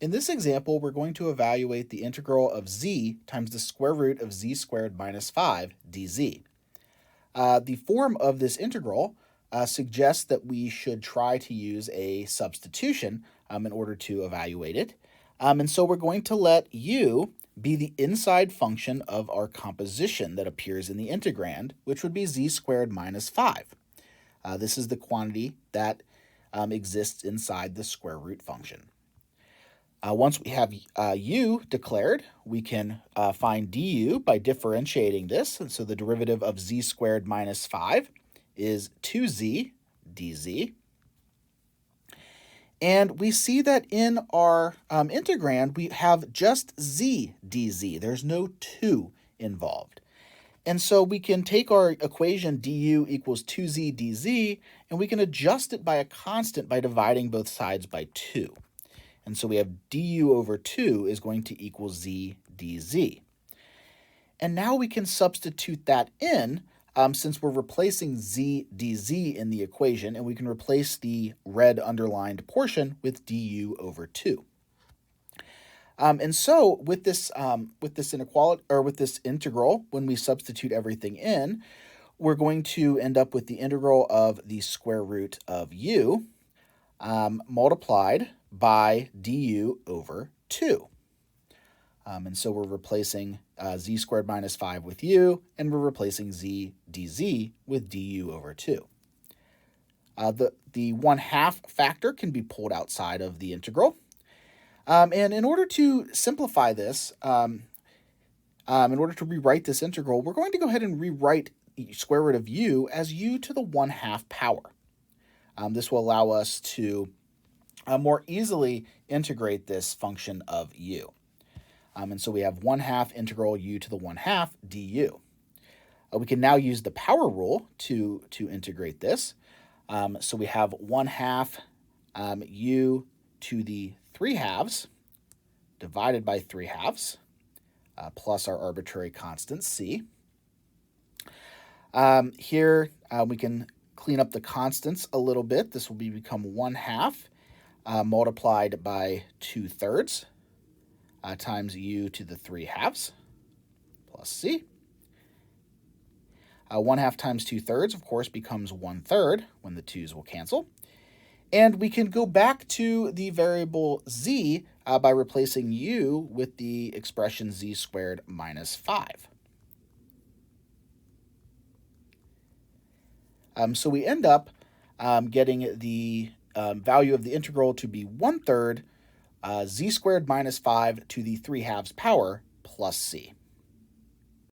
In this example, we're going to evaluate the integral of z times the square root of z squared minus 5 dz. The form of this integral suggests that we should try to use a substitution in order to evaluate it. And so we're going to let u be the inside function of our composition that appears in the integrand, which would be z squared minus 5. This is the quantity that exists inside the square root function. Once we have u declared, we can find du by differentiating this. And so the derivative of z squared minus 5 is 2z dz. And we see that in our integrand, we have just z dz. There's no 2 involved. And so we can take our equation du equals 2z dz, and we can adjust it by a constant by dividing both sides by 2. And so we have du over 2 is going to equal z dz. And now we can substitute that in since we're replacing z dz in the equation, and we can replace the red underlined portion with du over 2. And so with this inequality, or with this integral, when we substitute everything in, we're going to end up with the integral of the square root of u multiplied by du over 2. And so we're replacing z squared minus 5 with u, and we're replacing z dz with du over 2. The 1/2 factor can be pulled outside of the integral. And in order to simplify this, in order to rewrite this integral, we're going to go ahead and rewrite the square root of u as u to the 1/2 power. This will allow us to more easily integrate this function of u. And so we have 1/2 integral u to the 1/2 du. We can now use the power rule to integrate this. So we have 1/2 u to the 3/2 divided by 3/2 plus our arbitrary constant c. Here we can clean up the constants a little bit. This will become 1/2 multiplied by 2/3 times u to the 3/2 plus c. 1/2 times 2/3, of course, becomes 1/3 when the 2's will cancel. And we can go back to the variable z by replacing u with the expression z squared minus 5. So we end up getting the value of the integral to be 1/3 z squared minus 5 to the 3/2 power plus c.